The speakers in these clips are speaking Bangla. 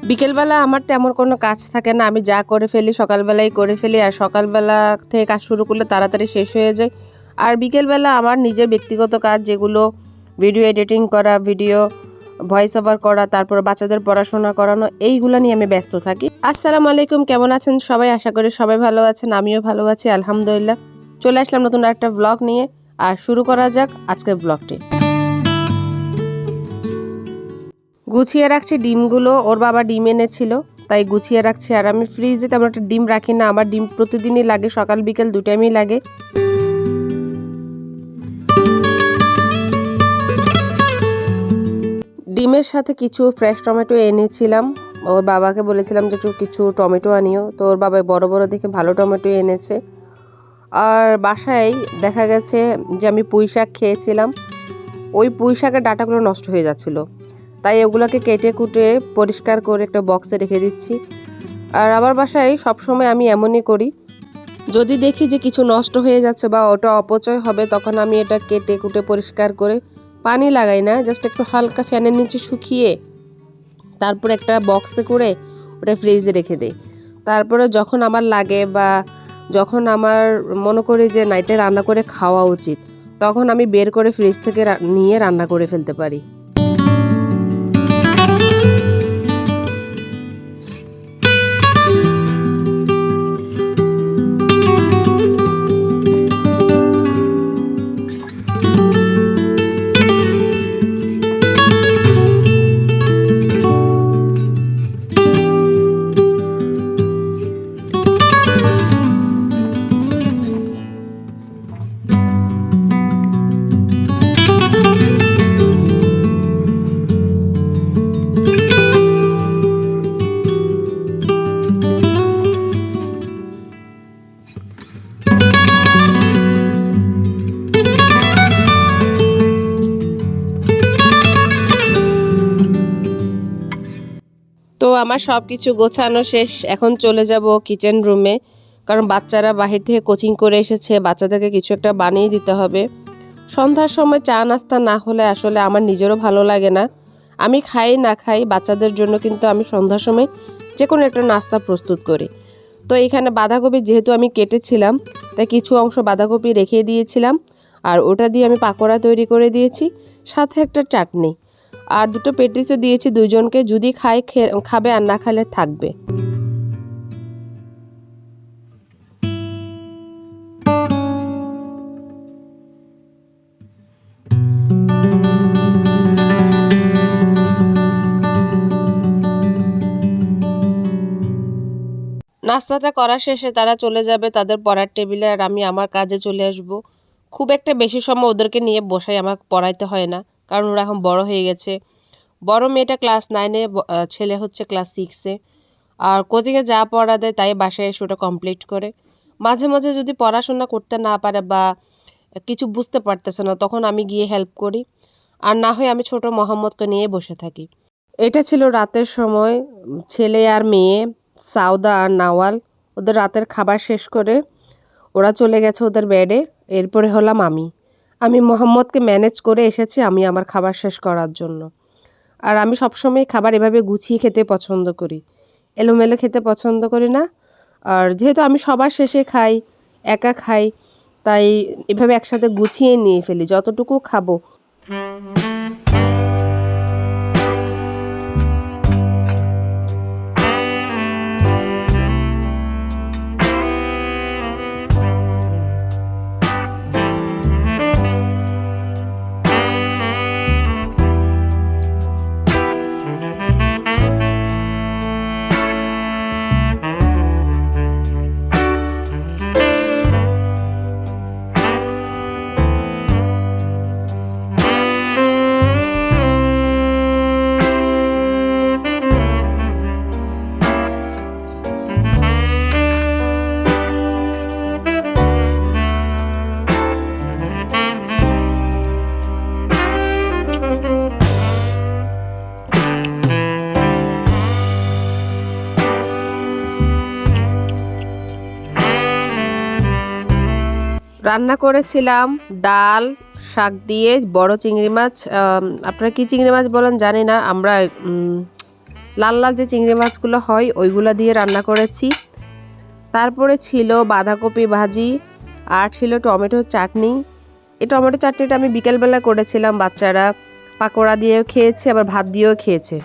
বিকেলবেলা আমার তেমন কোনো কাজ থাকে না, আমি যা করে ফেলি সকালবেলাই করে ফেলি, আর সকালবেলা থেকে কাজ শুরু করলে তাড়াতাড়ি শেষ হয়ে যায়। আর বিকেলবেলা আমার নিজের ব্যক্তিগত কাজ, যেগুলো ভিডিও এডিটিং করা, ভিডিও ভয়েস ওভার করা, তারপর বাচ্চাদের পড়াশোনা করানো, এইগুলো নিয়ে আমি ব্যস্ত থাকি। আসসালামু আলাইকুম, কেমন আছেন সবাই? আশা করি সবাই ভালো আছেন, আমিও ভালো আছি আলহামদুলিল্লাহ। চলে আসলাম নতুন একটা ব্লগ নিয়ে, আর শুরু করা যাক আজকের ব্লগটি। গুছিয়ে রাখছি ডিমগুলো, ওর বাবা ডিম এনেছিল তাই গুছিয়ে রাখছি। আর আমি ফ্রিজে তেমন একটা ডিম রাখি না, আমার ডিম প্রতিদিনই লাগে, সকাল বিকেল দু টাইমই লাগে। ডিমের সাথে কিছু ফ্রেশ টমেটো এনেছিলাম, ওর বাবাকে বলেছিলাম যে একটু কিছু টমেটো আনিও, তো ওর বাবা বড় বড় দেখে ভালো টমেটো এনেছে। আর বাসায় দেখা গেছে যে আমি পুঁই শাক খেয়েছিলাম, ওই পুঁই শাকের ডাঁটাগুলো নষ্ট হয়ে যাচ্ছিলো, তাই ওগুলোকে কেটে কুটে পরিষ্কার করে একটা বক্সে রেখে দিচ্ছি। আর আমার বাসায় সবসময় আমি এমনই করি, যদি দেখি যে কিছু নষ্ট হয়ে যাচ্ছে বা ওটা অপচয় হবে, তখন আমি এটা কেটে কুটে পরিষ্কার করে পানি লাগাই না, জাস্ট একটু হালকা ফ্যানের নিচে শুকিয়ে তারপর একটা বক্সে করে ওটা ফ্রিজে রেখে দিই। তারপরে যখন আমার লাগে বা যখন আমার মনে করি যে নাইটে রান্না করে খাওয়া উচিত, তখন আমি বের করে ফ্রিজ থেকে নিয়ে রান্না করে ফেলতে পারি। তো আমার সব কিছু গোছানো শেষ, এখন চলে যাব কিচেন রুমে, কারণ বাচ্চারা বাহির থেকে কোচিং করে এসেছে, বাচ্চাদেরকে কিছু একটা বানিয়ে দিতে হবে। সন্ধ্যার সময় চা নাস্তা না হলে আসলে আমার নিজেরও ভালো লাগে না, আমি খাই না খাই বাচ্চাদের জন্য কিন্তু আমি সন্ধ্যার সময় যে কোনো একটা নাস্তা প্রস্তুত করি। তো এখানে বাঁধাকপি যেহেতু আমি কেটেছিলাম, তাই কিছু অংশ বাঁধাকপি রেখে দিয়েছিলাম, আর ওটা দিয়ে আমি পাকোড়া তৈরি করে দিয়েছি, সাথে একটা চাটনি, আর দুটো পেটিসও দিয়েছি দুইজনকে, যদি খায় খাবে, আর না খালে থাকবে। নাস্তাটা করা শেষে তারা চলে যাবে তাদের পড়ার টেবিলে, আর আমি আমার কাজে চলে আসব। খুব একটা বেশি সময় ওদেরকে নিয়ে বসাই, আমাকে পড়াইতে হয় না, কারণ ওরা এখন বড় হয়ে গেছে। বড় মেয়েটা ক্লাস 9-এ, ছেলে হচ্ছে ক্লাস 6-এ। আর কোচিংয়ে যা পড়া দেয় তাই বাসায় এসে ওটা কমপ্লিট করে। মাঝে মাঝে যদি পড়াশোনা করতে না পারে বা কিছু বুঝতে পারতেছে না, তখন আমি গিয়ে হেল্প করি, আর না হয় আমি ছোট মোহাম্মদকে নিয়ে বসে থাকি। এটা ছিল রাতের সময়, ছেলে আর মেয়ে সাউদা আর নাওয়াল ওদের রাতের খাবার শেষ করে ওরা চলে গেছে ওদের বেডে। এরপরে হলাম আমি মোহাম্মদকে ম্যানেজ করে এসেছি আমি আমার খাবার শেষ করার জন্য। আর আমি সবসময় খাবার এভাবে গুছিয়ে খেতে পছন্দ করি, এলোমেলো খেতে পছন্দ করি না। আর যেহেতু আমি সবার শেষে খাই, একা খাই, তাই এভাবে একসাথে গুছিয়ে নিয়ে ফেলি যতটুকু খাবো। রান্না করেছিলাম ডাল, শাক দিয়ে, বড় চিংড়ি মাছ, আপনারা কি চিংড়ি মাছ বলেন জানি না, আমরা লাল লাল যে চিংড়ি মাছগুলো হয় ওইগুলো দিয়ে রান্না করেছি। তারপরে ছিল বাঁধাকপি ভাজি আর ছিল টমেটো চাটনি। এই টমেটো চাটনিটা আমি বিকেলবেলা করেছিলাম, বাচ্চারা পাকোড়া দিয়েও খেয়েছে আবার ভাত দিয়েও খেয়েছে।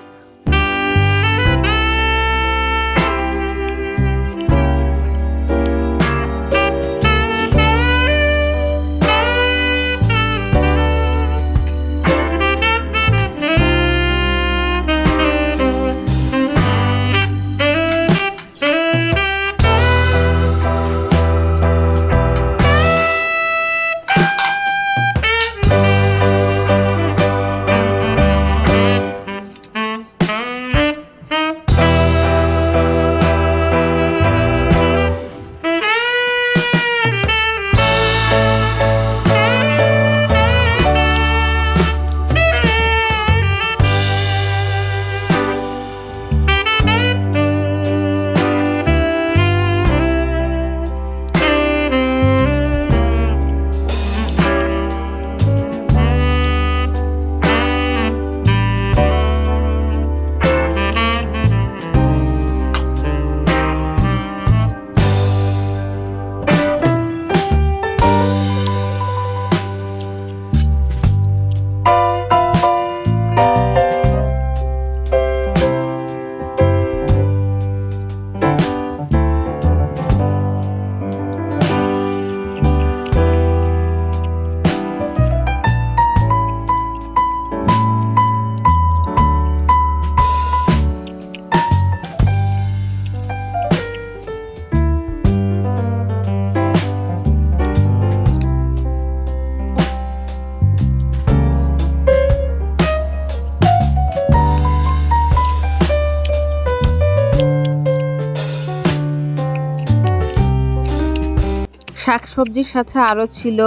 শাকসবজির সাথে আরও ছিল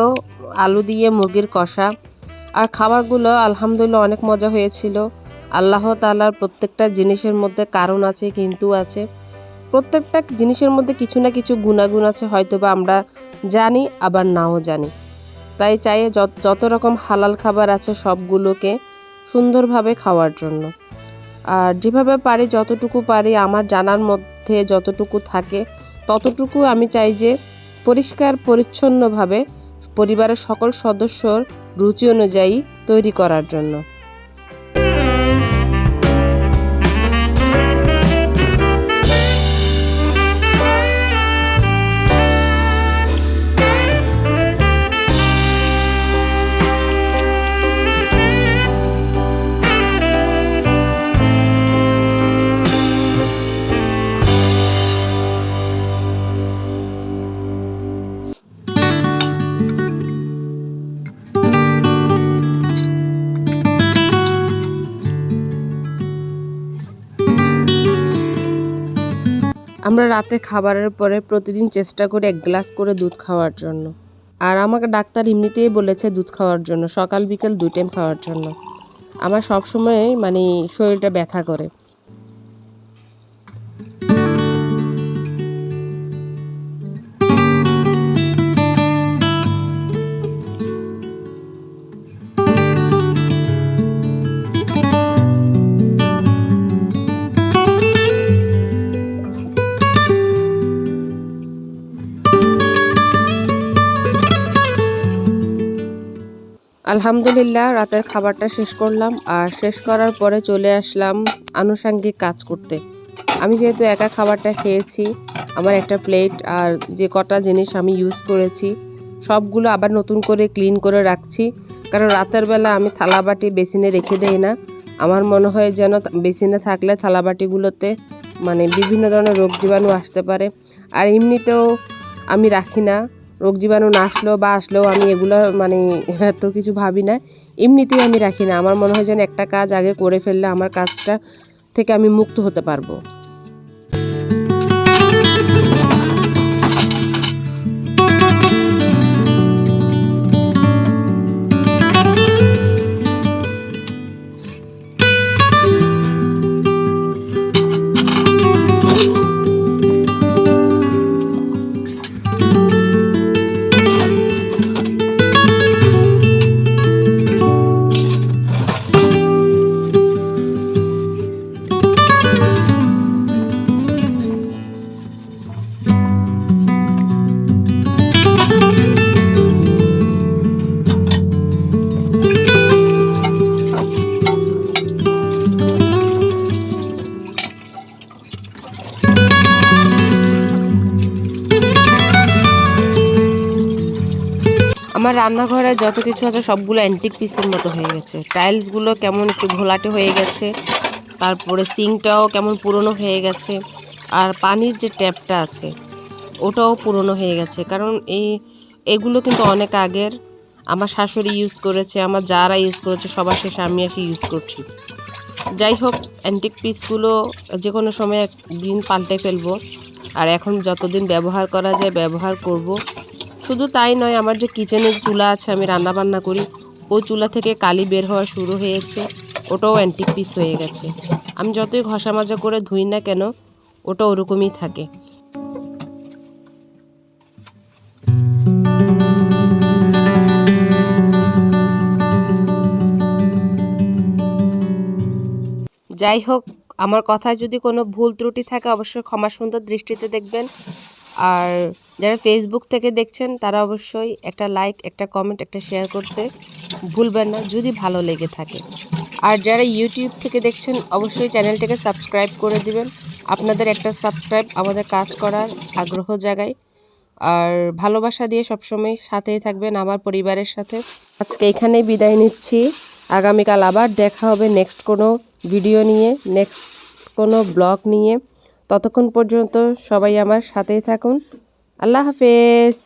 আলু দিয়ে মুরগির কষা। আর খাবারগুলো আলহামদুলিল্লাহ অনেক মজা হয়েছিল। আল্লাহ তাআলার প্রত্যেকটা জিনিসের মধ্যে কারণ আছে, কিন্তু আছে। প্রত্যেকটা জিনিসের মধ্যে কিছু না কিছু গুণাগুণ আছে, হয়তোবা আমরা জানি আবার নাও জানি। তাই চাই যত রকম হালাল খাবার আছে সবগুলোকে সুন্দরভাবে খাওয়ার জন্য। আর যেভাবে পারি, যতটুকু পারি, আমার জানার মধ্যে যতটুকু থাকে ততটুকু আমি চাই যে পরিষ্কার পরিচ্ছন্নভাবে পরিবারের সকল সদস্যর রুচি অনুযায়ী তৈরি করার জন্য। আমরা রাতে খাবারের পরে প্রতিদিন চেষ্টা করি 1 গ্লাস করে দুধ খাওয়ার জন্য। আর আমাকে ডাক্তার এমনিতেই বলেছে দুধ খাওয়ার জন্য, সকাল বিকেল 2 টাইম খাওয়ার জন্য। আমার সবসময় শরীরটা ব্যথা করে। আলহামদুলিল্লাহ রাতের খাবারটা শেষ করলাম, আর শেষ করার পরে চলে আসলাম আনুষঙ্গিক কাজ করতে। আমি যেহেতু একা খাবারটা খেয়েছি, আমার একটা প্লেট আর যে কটা জিনিস আমি ইউজ করেছি সবগুলো আবার নতুন করে ক্লিন করে রাখছি। কারণ রাতের বেলা আমি থালাবাটি বেসিনে রেখে দেই না। আমার মনে হয় যেন বেসিনে থাকলে থালাবাটিগুলোতে বিভিন্ন ধরনের রোগ জীবাণু আসতে পারে। আর এমনিতেও আমি রাখি না, রোগ জীবাণু না আসলেও বা আসলেও আমি এগুলো এত কিছু ভাবি না, এমনিতেই আমি রাখি না। আমার মনে হয় যেন একটা কাজ আগে করে ফেললে আমার কাজটা থেকে আমি মুক্ত হতে পারবো। আমার রান্নাঘরে যত কিছু আছে সবগুলো অ্যান্টিক পিসের মতো হয়ে গেছে। টাইলসগুলো কেমন একটু ঘোলাটে হয়ে গেছে, তারপরে সিঙ্কটাও কেমন পুরনো হয়ে গেছে, আর পানির যে ট্যাপটা আছে ওটাও পুরনো হয়ে গেছে। কারণ এগুলো কিন্তু অনেক আগের, আমার শাশুড়ি ইউজ করেছে, আমার যারা ইউজ করেছে, সবার শেষে আমি আর কি ইউজ করছি। যাই হোক, অ্যান্টিক পিসগুলো যে কোনো সময় একদিন পাল্টে ফেলবো, আর এখন যতদিন ব্যবহার করা যায় ব্যবহার করব। শুধু তাই নয়, আমার যে কিচেনের চুলা আছে, আমি রান্না বান্না করি, ওই চুলা থেকে কালি বের হওয়া শুরু হয়েছে, ওটাও অ্যান্টিক পিস হয়ে গেছে। আমি যতই ঘষা মাজা করে ধুই না কেন, ওটা ওরকমই থাকে। যাই হোক, আমার কথায় যদি কোনো ভুল ত্রুটি থাকে অবশ্যই ক্ষমা সুন্দর দৃষ্টিতে দেখবেন। আর যারা ফেসবুক থেকে দেখছেন তারা অবশ্যই একটা লাইক, একটা কমেন্ট, একটা শেয়ার করতে ভুলবেন না যদি ভালো লেগে থাকে। আর যারা ইউটিউব থেকে দেখছেন অবশ্যই চ্যানেলটাকে সাবস্ক্রাইব করে দিবেন। আপনাদের একটা সাবস্ক্রাইব আমাদের কাজ করার আগ্রহ জাগায়। আর ভালোবাসা দিয়ে সবসময় সাথেই থাকবেন আমার পরিবারের সাথে। আজকে এখানেই বিদায় নিচ্ছি। আগামীকাল আবার দেখা হবে নেক্সট কোনো ভিডিও নিয়ে, নেক্সট কোনো ব্লগ নিয়ে। ততক্ষণ পর্যন্ত সবাই আমার সাথেই থাকুন। আল্লাহ হাফেজ।